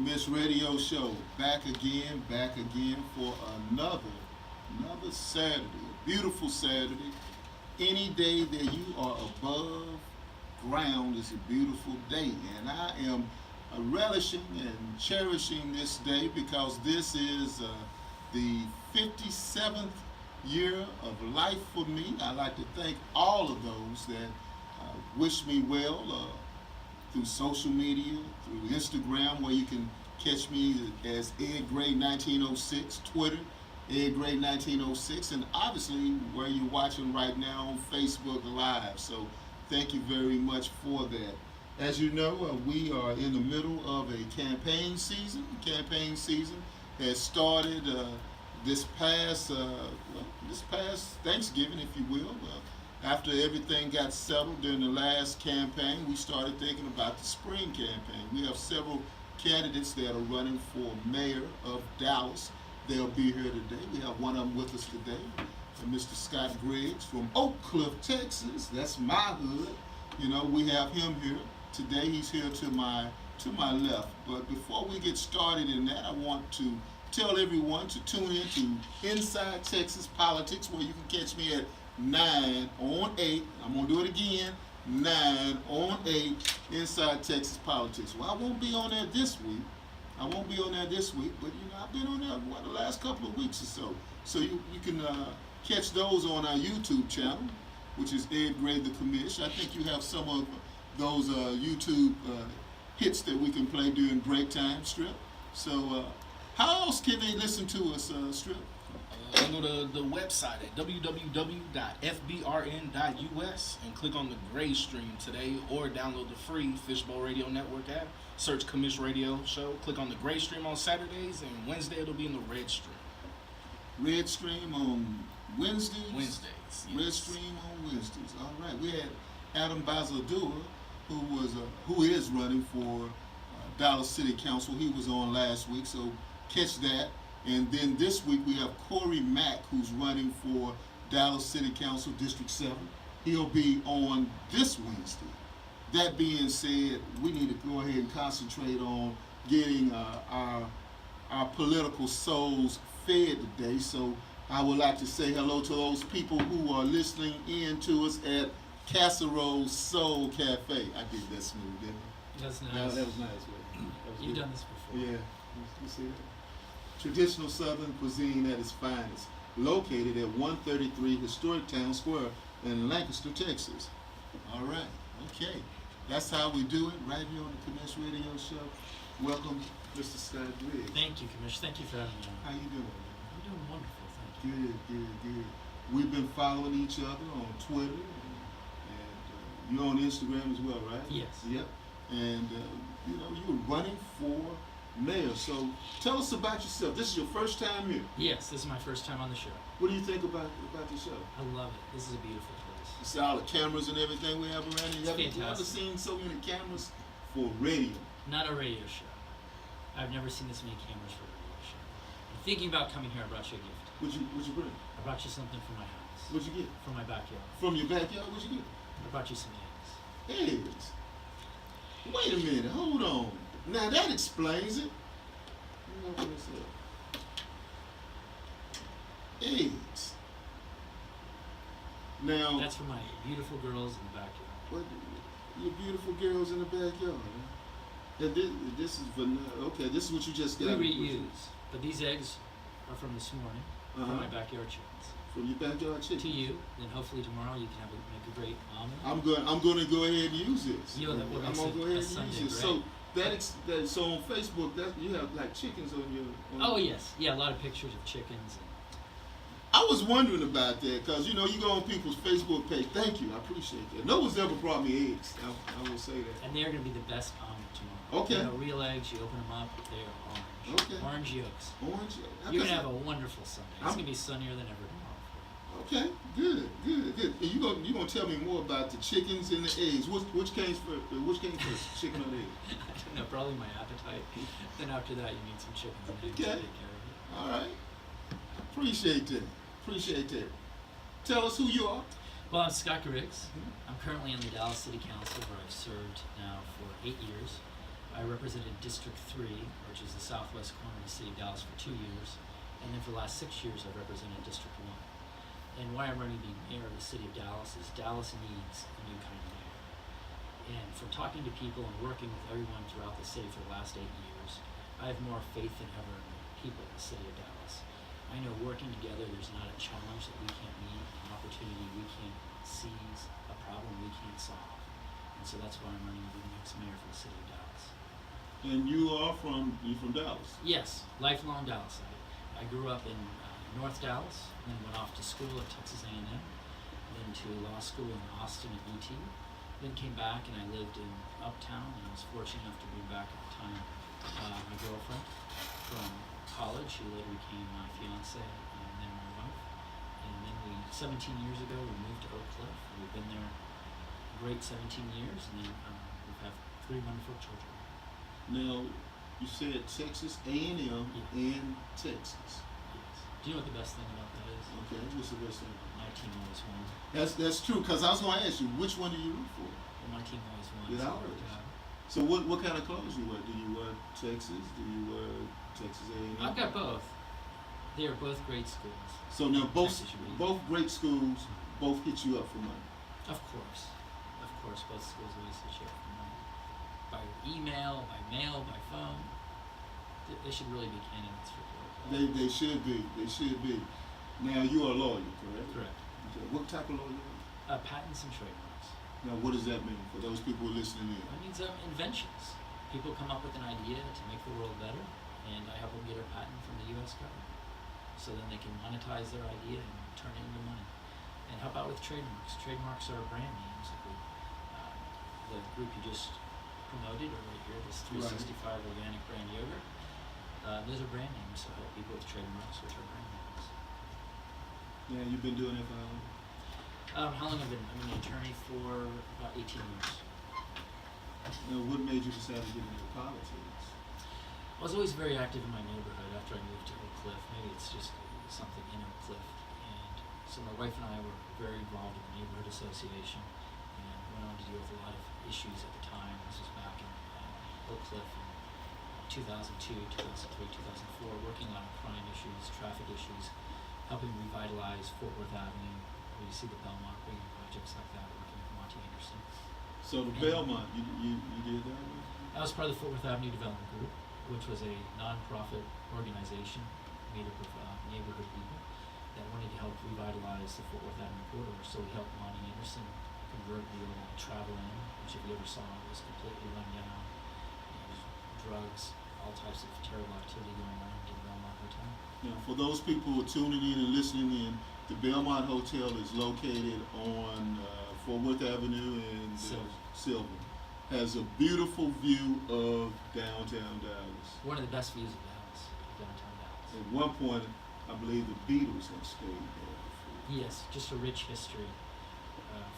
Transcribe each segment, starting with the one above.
Commish Radio Show. Back again for another Saturday. A beautiful Saturday. Any day that you are above ground is a beautiful day. And I am relishing and cherishing this day because this is the 57th year of life for me. I'd like to thank all of those that wish me well through social media, through Instagram, where you can catch me as Ed Gray 1906, Twitter, Ed Gray 1906, and obviously where you're watching right now on Facebook Live. So thank you very much for that. As you know, we are in the middle of a campaign season. Campaign season has started this past Thanksgiving, if you will. After everything got settled during the last campaign, we started thinking about the spring campaign. We have several candidates that are running for mayor of Dallas. They'll be here today. We have one of them with us today, Mr. Scott Griggs from Oak Cliff, Texas. That's my hood. You know, we have him here today. He's here to my left. But before we get started in that, I want to tell everyone to tune in to Inside Texas Politics, where you can catch me at 9 on 8. I'm going to do it again. 9 on 8 Inside Texas Politics. Well, I won't be on there this week. But you know, I've been on there the last couple of weeks or so. So you can catch those on our YouTube channel, which is Ed Gray the Commish. I think you have some of those YouTube hits that we can play during break time, Strip. So how else can they listen to us, Strip? Go to the website at www.fbrn.us and click on the Gray Stream today, or download the free Fishbowl Radio Network app. Search Commish Radio Show. Click on the Gray Stream on Saturdays, and Wednesday it'll be in the Red Stream. Red Stream on Wednesdays? Wednesdays, yes. Red Stream on Wednesdays. All right. We had Adam Bazaldua, who is running for Dallas City Council. He was on last week, so catch that. And then this week we have Corey Mack, who's running for Dallas City Council District 7. He'll be on this Wednesday. That being said, we need to go ahead and concentrate on getting our political souls fed today. So I would like to say hello to those people who are listening in to us at Casserole Soul Cafe. I did that smooth, didn't I? That's nice. That was nice. You've done this before. Yeah. You see that? Traditional Southern cuisine at its finest, located at 133 Historic Town Square in Lancaster, Texas. All right, okay. That's how we do it right here on the Commish Radio Show. Welcome, Mr. Scott Griggs. Thank you, Commish. Thank you for having me on. How you doing? I'm doing wonderful, thank you. Good. We've been following each other on Twitter, and you're on Instagram as well, right? Yes. Yep. And you know, you were running for mayor. So tell us about yourself. This is your first time here. Yes, this is my first time on the show. What do you think about the show? I love it. This is a beautiful place. You see all the cameras and everything we have around here. It's You ever fantastic. seen so many cameras for radio? Not a radio show. I've never seen this many cameras for a radio show. I'm thinking about coming here. I brought you a gift. What'd you bring? I brought you something from my house. What'd you get? From my backyard. From your backyard? What'd you get? I brought you some eggs. Eggs. Wait a minute. Hold on. Now that explains it. Let me open this up. Eggs. Now. That's for my beautiful girls in the backyard. What? Your beautiful girls in the backyard. Huh? And this is vanilla. Okay, this is what you just got. We reuse. But these eggs are from this morning from my backyard chickens. From your backyard chicken. To you, then hopefully tomorrow you can make a great omelet. I'm going to go ahead and use this. You know, that I'm going to go ahead and use this. So great. so on Facebook, you have like chickens on your. Oh yes, yeah, a lot of pictures of chickens. I was wondering about that because you know you go on people's Facebook page. Thank you, I appreciate that. No one's ever brought me eggs. I will say that. And they're going to be the best omelet tomorrow. Okay. You know, real eggs. You open them up, they are orange. Okay. Orange yolks. Orange. You're going to have a wonderful Sunday. It's going to be sunnier than ever tomorrow. Okay, good. And you gonna tell me more about the chickens and the eggs. Which came first, chicken or the egg? I don't know, probably my appetite. Then after that, you need some chickens and eggs Okay. to take care of it. All right. Appreciate that. Tell us who you are. Well, I'm Scott Griggs. I'm currently on the Dallas City Council, where I've served now for 8 years. I represented District 3, which is the southwest corner of the city of Dallas, for 2 years. And then for the last 6 years, I've represented District 1. And why I'm running to be mayor of the city of Dallas is Dallas needs a new kind of mayor. And from talking to people and working with everyone throughout the city for the last 8 years, I have more faith than ever in the people of the city of Dallas. I know working together, there's not a challenge that we can't meet, an opportunity we can't seize, a problem we can't solve. And so that's why I'm running to be the next mayor for the city of Dallas. And you from Dallas? Yes, lifelong Dallasite. I grew up in North Dallas, and then went off to school at Texas A&M, then to law school in Austin at UT, then came back and I lived in Uptown, and I was fortunate enough to bring back at the time my girlfriend from college, who later became my fiance and then my wife. And then 17 years ago, we moved to Oak Cliff. We've been there a great 17 years, and then we've had 3 wonderful children. Now, you said Texas A&M and Texas. Yes. Do you know what the best thing about that is? Okay, what's the best thing? My team always won. That's true, because I was going to ask you, which one do you root for? Well, my team always won. Get so out it of worked it. out. So what kind of clothes you wear? Do you wear Texas? Do you wear Texas A&M? I've got both. They are both great schools. So now Texas should be- both great schools, both hit you up for money. Of course, both schools always hit you up for money. By email, by mail, by phone. They should really be candidates for both. They should be. They should be. Now you are a lawyer, correct? Correct. Okay. What type of lawyer? Patents and trademarks. Now what does that mean for those people who are listening in? That means inventions. People come up with an idea to make the world better, and I help them get a patent from the U.S. government. So then they can monetize their idea and turn it into money. And help out with trademarks. Trademarks are brand names. The group you just promoted, or right here, this 365 Organic Brand Yogurt, those are brand names, so help people with trademarks, which are brand names. Yeah, you've been doing it for how long? How long have I been? I've been an attorney for about 18 years. Now, what made you decide to get into politics? I was always very active in my neighborhood after I moved to Oak Cliff. Maybe it's just something in Oak Cliff. And so my wife and I were very involved in the neighborhood association and went on to deal with a lot of issues at the time. This was back in Oak Cliff in 2002, 2003, 2004, working on crime issues, traffic issues, helping revitalize Fort Worth Avenue, where you see the Belmont bringing projects like that, working with Monty Anderson. So the Belmont, you did that one? I was part of the Fort Worth Avenue Development Group, which was a non-profit organization made up of neighborhood people that wanted to help revitalize the Fort Worth Avenue corridor. So we helped Monty Anderson convert the old Travel Inn, which if you ever saw, was completely run down. There was drugs, all types of terrible activity going on in the Belmont Hotel. Now, for those people who are tuning in and listening in, the Belmont Hotel is located on Fort Worth Avenue in Sylvan. Has a beautiful view of downtown Dallas. One of the best views of Dallas, downtown Dallas. At one point, I believe the Beatles had stayed there before. Yes, just a rich history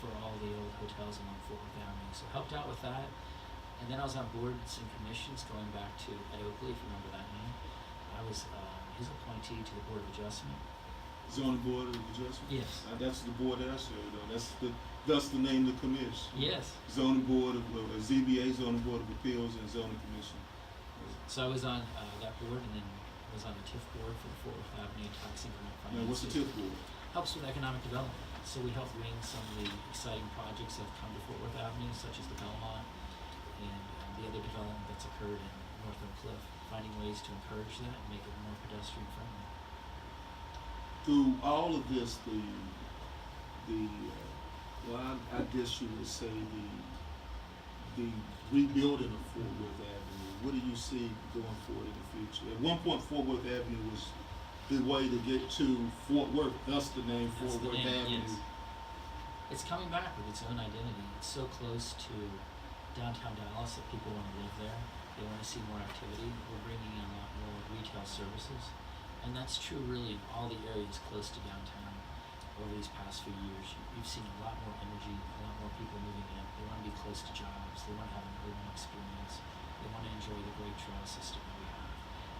for all the old hotels along Fort Worth Avenue. So helped out with that. And then I was on boards and commissions going back to Ed Oakley, if you remember that name. I was his appointee to the Board of Adjustment. Zoning Board of Adjustment? Yes. That's the board that I served on. That's the name of the commission. Yes. Zoning Board of ZBA, Zoning Board of Appeals, and Zoning Commission. So I was on that board, and then was on the TIF board for the Fort Worth Avenue Tax Increment Financing. Now, what's the TIF board? Helps with economic development. So we help wing some of the exciting projects that have come to Fort Worth Avenue, such as the Belmont and the other development that's occurred in North Oak Cliff, finding ways to encourage that and make it more pedestrian friendly. Through all of this, I guess you would say the rebuilding of Fort Worth Avenue. What do you see going forward in the future? At one point, Fort Worth Avenue was the way to get to Fort Worth. Thus, the name That's Fort the Worth name, Avenue. yes. It's coming back with its own identity. It's so close to downtown Dallas that people want to live there. They want to see more activity. We're bringing in a lot more retail services. And that's true really in all the areas close to downtown over these past few years. You've seen a lot more energy, a lot more people moving in. They want to be close to jobs. They want to have an urban experience. They want to enjoy the great trail system that we have.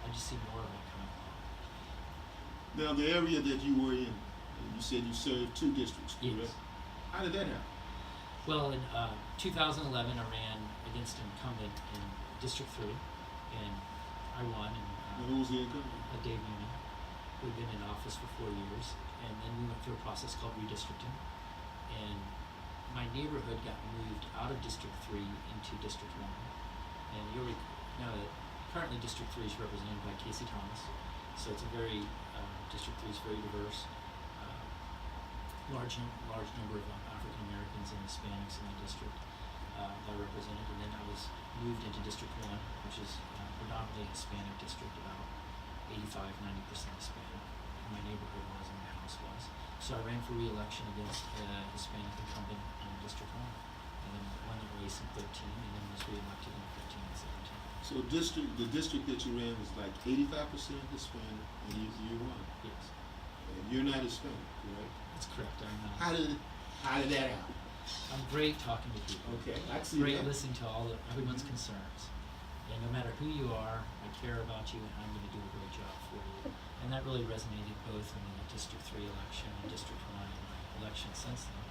I just see more of that coming along. Now, the area that you were in, you said you served 2 districts, correct? Yes. How did that happen? Well, in 2011, I ran against an incumbent in District 3, and I won. And who's the incumbent? Dave Newman, who had been in office for 4 years, and then we went through a process called redistricting, and my neighborhood got moved out of District 3 into District 1, and you'll know that currently District 3 is represented by Casey Thomas, so it's a very, District 3 is very diverse, large number of African Americans and Hispanics in the district that are represented, and then I was moved into District 1, which is predominantly Hispanic district, about 85-90% Hispanic. My neighborhood was and my house was. So I ran for re-election against a Hispanic incumbent in District 1, and then won the race in 13, and then was re-elected in 15 and 17. So the district that you ran was like 85% Hispanic, and you won. Yes, And you're not Hispanic, correct? that's correct. How did that happen? I'm great talking to people. Okay, I see Great that. listening to everyone's concerns. And no matter who you are, I care about you, and I'm going to do a great job for you. And that really resonated both in the District 3 election and District 1 and my election since then.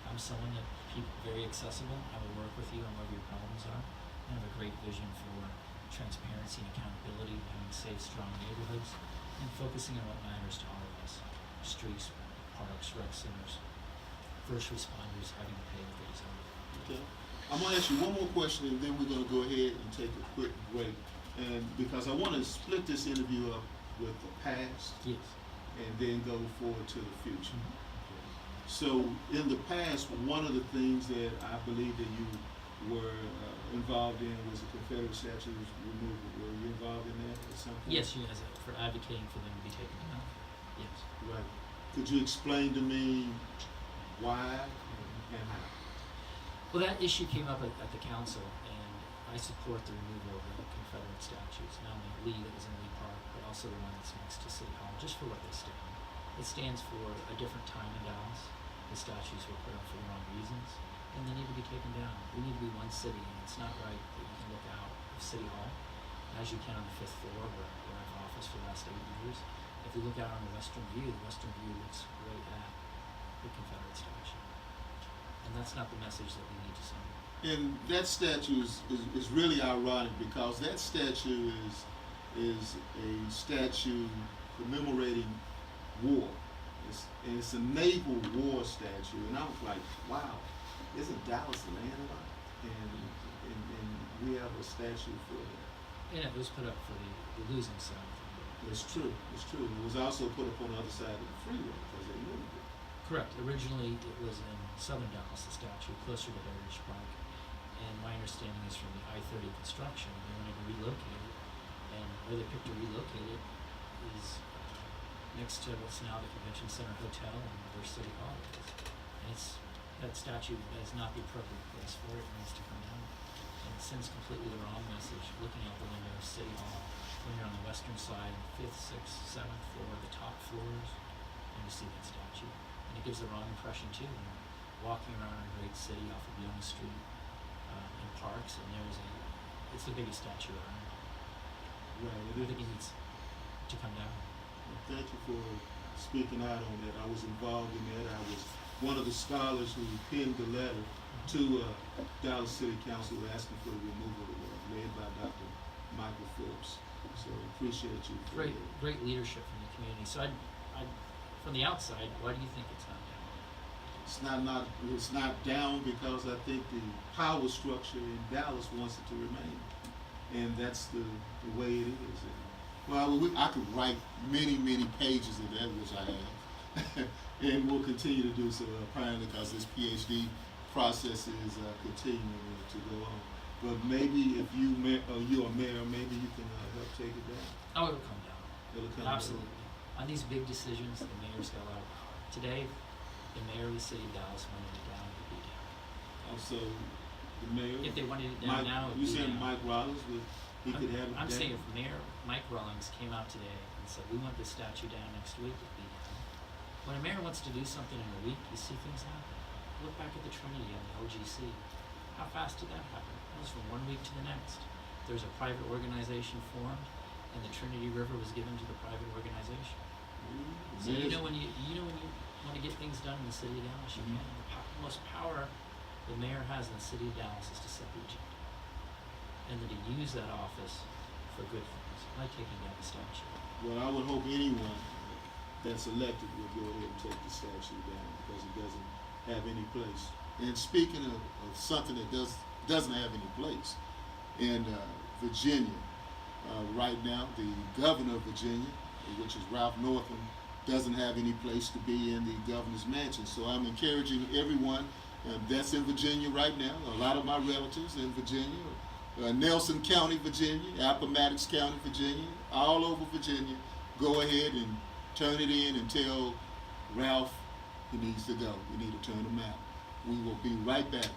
I'm someone that people very accessible. I will work with you on whatever your problems are. I have a great vision for transparency and accountability, having safe, strong neighborhoods, and focusing on what matters to all of us: streets, parks, rec centers, first responders having to pay what they deserve. Okay. I'm gonna ask you one more question, and then we're gonna go ahead and take a quick break. And because I want to split this interview up with the past Yes. and then go forward to the future. So in the past, one of the things that I believe that you were involved in was the Confederate statues removal. Were you involved in that at some point? Yes, you guys for advocating for them to be taken down. Yes. Right. Could you explain to me why and how? Well, that issue came up at the council, and I support the removal of the Confederate statues, not only Lee that was in Lee Park, but also the one that's next to City Hall, just for what they stand. It stands for a different time in Dallas. The statues were put up for the wrong reasons, and they need to be taken down. We need to be one city, and it's not right that you can look out of City Hall, as you can on the 5th floor where I've officed for the last 8 years. If you look out on the western view looks right at the Confederate statue. And that's not the message that we need to send. And that statue is really ironic because that statue is a statue commemorating war. It's a naval war statue, and I was like, wow, isn't Dallas a landlocked? And we have a statue for that. And it was put up for the losing side. It's true. It's true. It was also put up on the other side of the freeway because they moved it. Correct. Originally, it was in southern Dallas, the statue, closer to Heritage Park. And my understanding is from the I-30 construction, they wanted to relocate it. And where they picked to relocate it is next to what's now the Convention Center Hotel and where City Hall is. And that statue is not the appropriate place for it. It needs to come down. And it sends completely the wrong message. Looking out the window of City Hall, when you're on the western side, 5th, 6th, 7th floor, the top floors, and you see that statue. And it gives the wrong impression too when you're walking around our great city off of Young Street in parks, and it's the biggest statue around. Right. I think it needs to come down. Well, thank you for speaking out on that. I was involved in that. I was one of the scholars who penned the letter to Dallas City Council asking for the removal of the wall, led by Dr. Michael Phillips. So appreciate you. For that. Great leadership from the community. So from the outside, why do you think it's not down? It's not down because I think the power structure in Dallas wants it to remain, and that's the way it is. I could write many pages of that, which I have, and will continue to do so apparently because this PhD process is continuing to go on. But maybe if you're a mayor, maybe you can help take it down. Oh, it'll come down. It'll come Absolutely. On these big decisions, the mayor's got a lot of power. Today, the mayor of the city of Dallas wanted it down, it would be down. Also, the mayor. If they wanted it down now, it would you be saying down. Mike Rollins he could have it I'm down? saying if Mayor Mike Rawlings came out today and said, we want this statue down next week, it'd be down. When a mayor wants to do something in a week, you see things happen. Look back at the Trinity and the LGC. How fast did that happen? It was from one week to the next. There's a private organization formed, and the Trinity River was given to the private organization. So you know when you want to get things done in the city of Dallas, you can. The most power the mayor has in the city of Dallas is to set the agenda, and that he use that office for good things, like taking down the statue. Well, I would hope anyone that's elected will go ahead and take the statue down because it doesn't have any place. And speaking of something that doesn't have any place, in Virginia, right now, the governor of Virginia, which is Ralph Northam, doesn't have any place to be in the governor's mansion. So I'm encouraging everyone that's in Virginia right now. A lot of my relatives in Virginia, Nelson County, Virginia, Appomattox County, Virginia, all over Virginia, go ahead and turn it in and tell Ralph he needs to go. We need to turn him out. We will be right back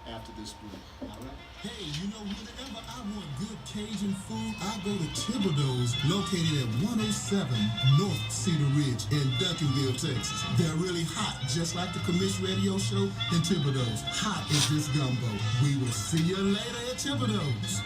after this break. All right? Hey, you know, whenever I want good Cajun food, I go to Thibodeau's, located at 107 North Cedar Ridge in Duncanville, Texas. They're really hot, just like the Commish Radio Show and Thibodeau's. Hot as this gumbo. We will see you later at Thibodeau's.